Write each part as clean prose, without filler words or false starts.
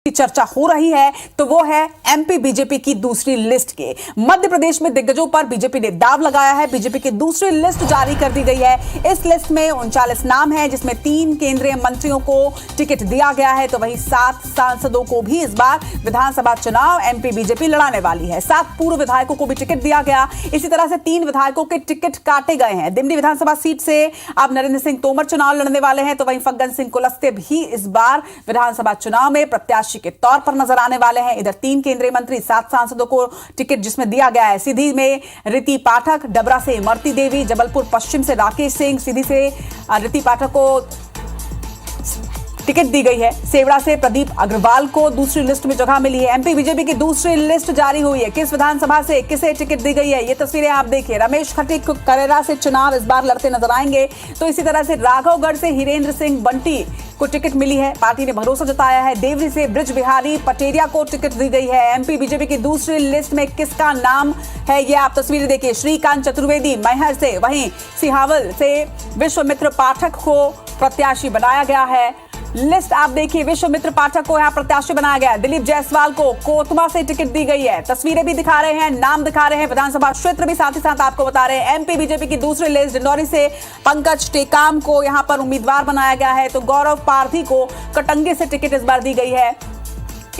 की चर्चा हो रही है तो वो है एमपी बीजेपी की दूसरी लिस्ट के। मध्य प्रदेश में दिग्गजों पर बीजेपी ने दाव लगाया है। बीजेपी की दूसरी लिस्ट जारी कर दी गई है। इस लिस्ट में 39 नाम हैं, जिसमें 3 केंद्रीय मंत्रियों को टिकट दिया गया है, तो वहीं 7 सांसदों को भी इस बार विधानसभा चुनाव एमपी बीजेपी लड़ाने वाली है। 7 पूर्व विधायकों को भी टिकट दिया गया। इसी तरह से 3 विधायकों के टिकट काटे गए हैं। दिमनी विधानसभा सीट से अब नरेंद्र सिंह तोमर चुनाव लड़ने वाले हैं, तो वहीं फग्गन सिंह कुलस्ते भी इस बार विधानसभा चुनाव में प्रत्याशी के तौर पर नजर आने वाले हैं। इधर 3 केंद्रीय मंत्री, 7 सांसदों को टिकट जिसमें दिया गया है। सीधी में रीति पाठक, डबरा से इमरती देवी, जबलपुर पश्चिम से राकेश सिंह, सीधी से रीति पाठक को टिकट दी गई है। सेवड़ा से प्रदीप अग्रवाल को दूसरी लिस्ट में जगह मिली है। एमपी बीजेपी की दूसरी लिस्ट जारी हुई है। किस विधानसभा से किसे टिकट दी गई है, ये तस्वीरें आप देखिए। रमेश खटीक करेरा से चुनाव इस बार लड़ते नजर आएंगे, तो इसी तरह से राघवगढ़ से हिरेंद्र सिंह बंटी को टिकट मिली है। पार्टी ने भरोसा जताया है। देवरी से ब्रिज बिहारी पटेरिया को टिकट दी गई है। एमपी बीजेपी की दूसरी लिस्ट में किसका नाम है, ये आप तस्वीरें देखिए। श्रीकांत चतुर्वेदी मैहर से, वहीं सिहावल से विश्वमित्र पाठक को प्रत्याशी बनाया गया है। लिस्ट आप देखिए, विश्वमित्र पाठक को यहां प्रत्याशी बनाया गया है। दिलीप जायसवाल को कोतमा से टिकट दी गई है। तस्वीरें भी दिखा रहे हैं, नाम दिखा रहे हैं, विधानसभा क्षेत्र भी साथ ही साथ आपको बता रहे हैं। एमपी बीजेपी की दूसरी लिस्ट, डिंडौरी से पंकज टेकाम को यहां पर उम्मीदवार बनाया गया है, तो गौरव पारधी को कटंगी से टिकट इस बार दी गई है।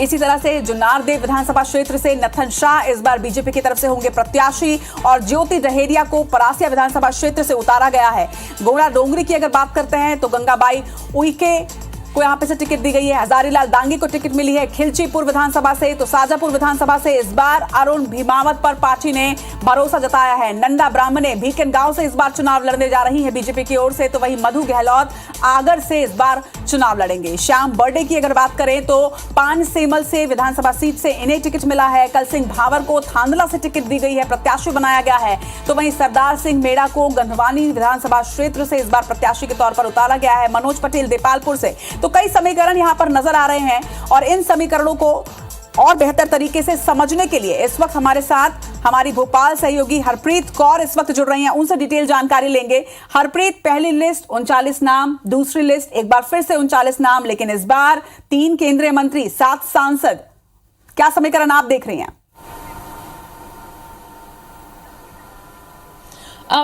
इसी तरह से जुन्नारदेव विधानसभा क्षेत्र से नथन शाह इस बार बीजेपी की तरफ से होंगे प्रत्याशी, और ज्योति डहेरिया को परासिया विधानसभा क्षेत्र से उतारा गया है। गोड़ा डोंगरी की अगर बात करते हैं तो गंगाबाई उइके को यहां पे से टिकट दी गई है। हजारीलाल दांगी को टिकट मिली है खिलचीपुर विधानसभा से, तो साजापुर विधानसभा से इस बार अरुण भीमावत पर पार्टी ने भरोसा जताया है। नंदा ब्राह्मणे भीकन गांव से इस बार चुनाव लड़ने जा रही है बीजेपी की ओर से, तो वहीं मधु गहलोत आगर से इस बार चुनाव लड़ेंगे। श्याम बर्डे की अगर बात करें तो पान सेमल से विधानसभा सीट से इन्हें टिकट मिला है। कल सिंह भावर को थांदला से टिकट दी गई है, प्रत्याशी बनाया गया है, तो वहीं सरदार सिंह मेड़ा को गंधवानी विधानसभा क्षेत्र से इस बार प्रत्याशी के तौर पर उतारा गया है। मनोज पटेल देपालपुर से, तो कई समीकरण यहां पर नजर आ रहे हैं, और इन समीकरणों को और बेहतर तरीके से समझने के लिए इस वक्त हमारे साथ हमारी भोपाल सहयोगी हरप्रीत कौर इस वक्त जुड़ रही हैं। उनसे डिटेल जानकारी लेंगे। हरप्रीत, पहली लिस्ट 39 नाम, दूसरी लिस्ट एक बार फिर से 39 नाम, लेकिन इस बार 3 केंद्रीय मंत्री, 7 सांसद, क्या समीकरण आप देख रही हैं?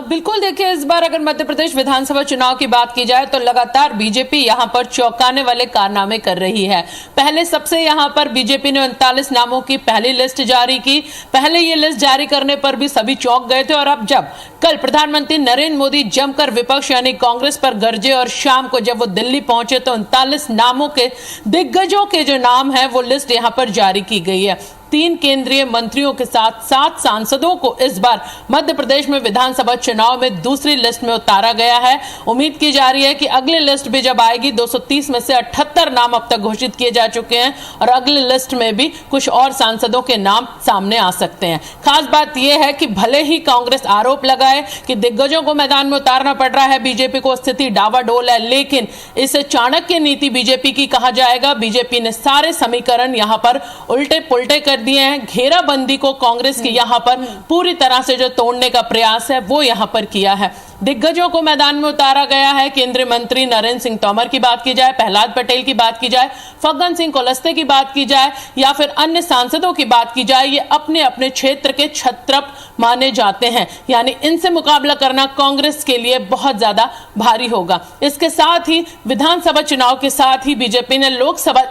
बिल्कुल देखिए, इस बार अगर मध्य प्रदेश विधानसभा चुनाव की बात की जाए तो लगातार बीजेपी यहां पर चौंकाने वाले कारनामे कर रही है। पहले सबसे यहां पर बीजेपी ने 39 नामों की पहली लिस्ट जारी की। पहले ये लिस्ट जारी करने पर भी सभी चौंक गए थे, और अब जब कल प्रधानमंत्री नरेंद्र मोदी जमकर विपक्ष यानी कांग्रेस पर गरजे, और शाम को जब वो दिल्ली पहुंचे तो 39 नामों के दिग्गजों के जो नाम है वो लिस्ट यहां पर जारी की गई है। 3 केंद्रीय मंत्रियों के साथ 7 सांसदों को इस बार मध्य प्रदेश में विधानसभा चुनाव में दूसरी लिस्ट में उतारा गया है। उम्मीद की जा रही है कि अगली लिस्ट भी जब आएगी, 230 में से 78 नाम अब तक घोषित किए जा चुके हैं, और अगली लिस्ट में भी कुछ और सांसदों के नाम सामने आ सकते हैं। खास बात यह है कि भले ही कांग्रेस आरोप लगाए कि दिग्गजों को मैदान में उतारना पड़ रहा है, बीजेपी को स्थिति डावाडोल है, लेकिन इसे चाणक्य नीति बीजेपी की कहा जाएगा। बीजेपी ने सारे समीकरण यहां पर उल्टे पुल्टे कर दिए हैं। घेराबंदी को कांग्रेस की यहां पर पूरी तरह से जो तोड़ने का प्रयास है वो यहां पर किया है। दिग्गजों को मैदान में उतारा गया है। केंद्रीय मंत्री नरेंद्र सिंह तोमर की बात की जाए, प्रहलाद पटेल की बात की जाए, फग्गन सिंह कुलस्ते की बात की जाए, या फिर अन्य सांसदों की बात की जाए, ये अपने अपने क्षेत्र के छत्रप माने जाते हैं, यानी इनसे मुकाबला करना कांग्रेस के लिए बहुत ज्यादा भारी होगा। इसके साथ ही विधानसभा चुनाव के साथ ही बीजेपी ने लोकसभा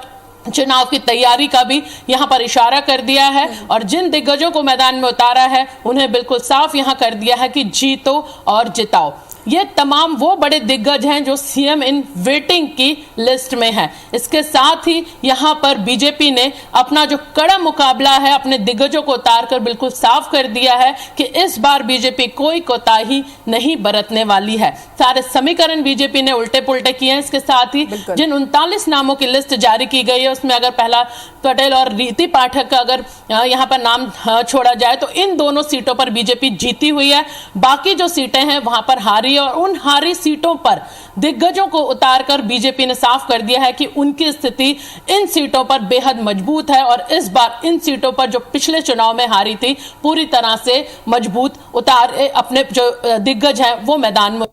चुनाव की तैयारी का भी यहां पर इशारा कर दिया है, और जिन दिग्गजों को मैदान में उतारा है उन्हें बिल्कुल साफ यहां कर दिया है कि जीतो और जिताओ। ये तमाम वो बड़े दिग्गज हैं जो सीएम इन वेटिंग की लिस्ट में है। इसके साथ ही यहां पर बीजेपी ने अपना जो कड़ा मुकाबला है अपने दिग्गजों को उतारकर बिल्कुल साफ कर दिया है कि इस बार बीजेपी कोई कोताही नहीं बरतने वाली है। सारे समीकरण बीजेपी ने उल्टे पुल्टे किए हैं। इसके साथ ही जिन 39 नामों की लिस्ट जारी की गई है उसमें अगर प्रहलाद पटेल और रीति पाठक का अगर यहां पर नाम छोड़ा जाए तो इन दोनों सीटों पर बीजेपी जीती हुई है। बाकी जो सीटें हैं वहां पर हारी, और उन हारी सीटों पर दिग्गजों को उतारकर बीजेपी ने साफ कर दिया है कि उनकी स्थिति इन सीटों पर बेहद मजबूत है, और इस बार इन सीटों पर जो पिछले चुनाव में हारी थी पूरी तरह से मजबूत उतार अपने जो दिग्गज हैं वो मैदान में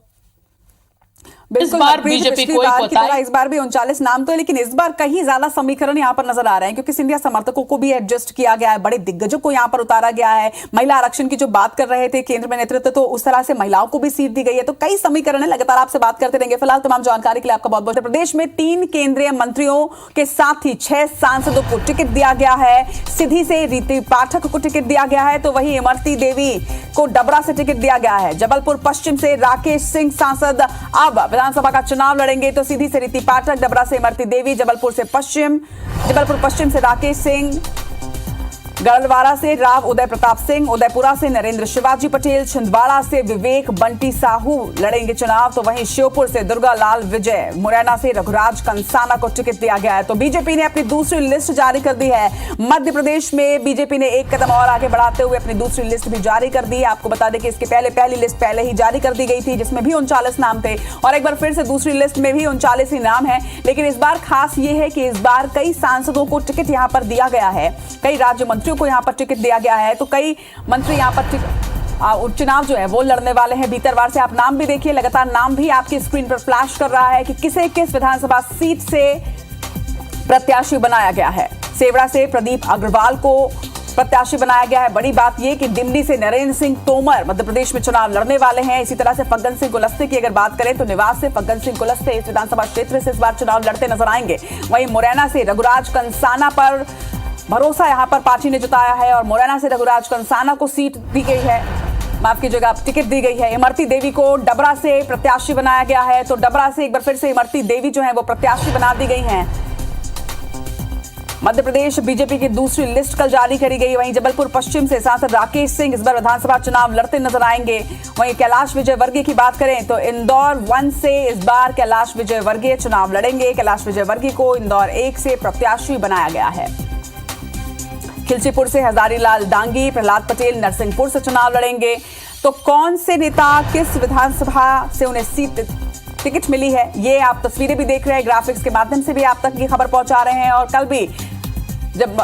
इस बार बीजेपी को इस बार भी 39 नाम तो है, लेकिन इस बार कहीं ज्यादा समीकरण यहाँ पर नजर आ रहे हैं, क्योंकि सिंधिया समर्थकों को भी एडजस्ट किया गया है, बड़े दिग्गजों को यहाँ पर उतारा गया है। महिला आरक्षण की जो बात कर रहे थे केंद्र में नेतृत्व, तो उस तरह से महिलाओं को भी सीट दी गई है। तो कई समीकरण है, लगातार आपसे बात करते रहेंगे। फिलहाल तमाम जानकारी के लिए आपका बहुत बहुत। प्रदेश में 3 केंद्रीय मंत्रियों के साथ ही 6 सांसदों को टिकट दिया गया है। सीधी से रीति पाठक को टिकट दिया गया है, तो वहीं इमरती देवी को डबरा से टिकट दिया गया है। जबलपुर पश्चिम से राकेश सिंह सांसद अब विधानसभा का चुनाव लड़ेंगे, तो सीधी से रीति पाठक, डबरा से इमरती देवी, जबलपुर पश्चिम से राकेश सिंह, गढ़वारा से राव उदय प्रताप सिंह, उदयपुरा से नरेंद्र शिवाजी पटेल, छिंदवाड़ा से विवेक बंटी साहू लड़ेंगे चुनाव, तो वहीं श्योपुर से दुर्गा लाल विजय, मुरैना से रघुराज कंसाना को टिकट दिया गया है। तो बीजेपी ने अपनी दूसरी लिस्ट जारी कर दी है। मध्य प्रदेश में बीजेपी ने एक कदम और आगे बढ़ाते हुए अपनी दूसरी लिस्ट भी जारी कर दी है। आपको बता दें कि इसके पहली लिस्ट पहले ही जारी कर दी गई थी, जिसमें भी 39 नाम थे, और एक बार फिर से दूसरी लिस्ट में भी 39 ही नाम है। लेकिन इस बार खास ये है कि इस बार कई सांसदों को टिकट यहां पर दिया गया है, कई राज्य मंत्रियों को यहां पर टिकट दिया गया है, तो कई मंत्री यहां पर चुनाव जो है वो लड़ने वाले हैं। भीतरवार से आप नाम भी देखिए, लगातार नाम भी आपकी स्क्रीन पर फ्लैश कर रहा है कि किसे किस विधानसभा सीट से प्रत्याशी बनाया गया है। सेवड़ा से प्रदीप अग्रवाल को प्रत्याशी बनाया गया है। बड़ी बात यह कि दिमनी से नरेंद्र सिंह तोमर मध्य प्रदेश में चुनाव लड़ने वाले हैं। इसी तरह से फग्गन सिंह कुलस्ते की अगर बात करें तो निवास से फग्गन सिंह कुलस्ते इस विधानसभा क्षेत्र से इस बार चुनाव लड़ते नजर आएंगे। वहीं मुरैना से रघुराज कंसाना पर भरोसा यहां पर पार्टी ने जताया है, और मुरैना से रघुराज कंसाना को सीट दी गई है, माफ कीजिएगा, टिकट दी गई है। इमरती देवी को डबरा से प्रत्याशी बनाया गया है, तो डबरा से एक बार फिर से इमरती देवी जो है वो प्रत्याशी बना दी गई हैं। मध्य प्रदेश बीजेपी की दूसरी लिस्ट कल जारी करी गई। वहीं जबलपुर पश्चिम से सांसद राकेश सिंह इस बार विधानसभा चुनाव लड़ते नजर आएंगे। वहीं कैलाश विजयवर्गीय की बात करें तो इंदौर 1 से इस बार कैलाश विजयवर्गीय चुनाव लड़ेंगे। कैलाश विजयवर्गीय को इंदौर 1 से प्रत्याशी बनाया गया है। खिलचीपुर से हजारीलाल डांगी, प्रहलाद पटेल नरसिंहपुर से चुनाव लड़ेंगे। तो कौन से नेता किस विधानसभा से उन्हें सीट टिकट मिली है, ये आप तस्वीरें भी देख रहे हैं, ग्राफिक्स के माध्यम से भी आप तक ये खबर पहुंचा रहे हैं। और कल भी जब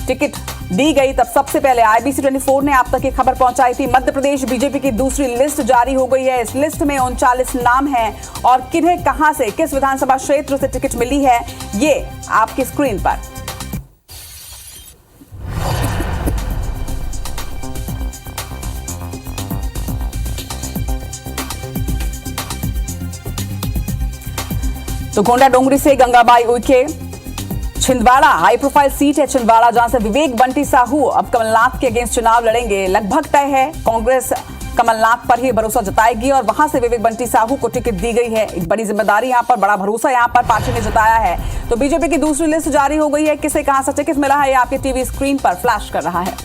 टिकट दी गई तब सबसे पहले IBC 24 ने आप तक ये खबर पहुंचाई थी। मध्य प्रदेश बीजेपी की दूसरी लिस्ट जारी हो गई है। इस लिस्ट में 39 नाम हैं, और किन्हें कहां से किस विधानसभा क्षेत्र से टिकट मिली है ये आपकी स्क्रीन पर। तो गोंडा डोंगरी से Gangabai Uikey, Chhindwara high profile seat है छिंदवाड़ा, जहां से विवेक बंटी साहू अब कमलनाथ के अगेंस्ट चुनाव लड़ेंगे। लगभग तय है, कांग्रेस कमलनाथ पर ही भरोसा जताएगी, और वहां से विवेक बंटी साहू को टिकट दी गई है। एक बड़ी जिम्मेदारी यहां पर, बड़ा भरोसा यहां पर पार्टी ने जताया है। तो बीजेपी की दूसरी लिस्ट जारी हो गई है। किसे कहां से टिकट मिला है ये आपके टीवी स्क्रीन पर फ्लैश कर रहा है।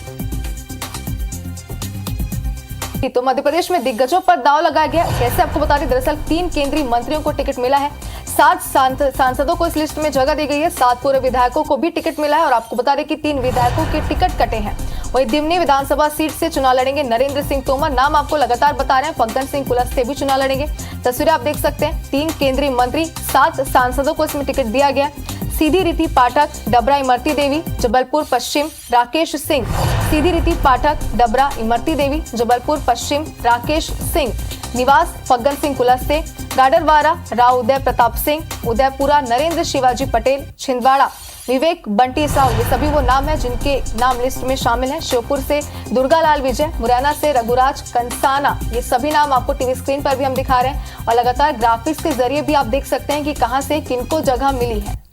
तो मध्य प्रदेश में दिग्गजों पर दांव लगाया गया। कैसे आपको बता दें, दरअसल 3 केंद्रीय मंत्रियों को टिकट मिला है, 7 सांसदों को इस लिस्ट में जगह दी गई है, 7 पूर्व विधायकों को भी टिकट मिला है, और आपको बता दें कि 3 विधायकों के टिकट कटे हैं। वहीं दिमनी विधानसभा सीट से चुनाव लड़ेंगे नरेंद्र सिंह तोमर, नाम आपको लगातार बता रहे हैं। फग्गन सिंह कुलस्ते भी चुनाव लड़ेंगे। तस्वीरें आप देख सकते हैं, 3 केंद्रीय मंत्री, 7 सांसदों को इसमें टिकट दिया गया। सीधी रीति पाठक, डबरा इमरती देवी, जबलपुर पश्चिम राकेश सिंह, सीधी रीति पाठक, डबरा इमरती देवी, जबलपुर पश्चिम राकेश सिंह, निवास फग्गन सिंह कुलस्ते, गाडरवारा राव उदय प्रताप सिंह, उदयपुरा नरेंद्र शिवाजी पटेल, छिंदवाड़ा विवेक बंटी साहू, ये सभी वो नाम है जिनके नाम लिस्ट में शामिल हैं। श्योपुर से दुर्गा लाल विजय, मुरैना से रघुराज कंसाना, ये सभी नाम आपको टीवी स्क्रीन पर भी हम दिखा रहे हैं, और लगातार ग्राफिक्स के जरिए भी आप देख सकते हैं कि कहां से किनको जगह मिली है।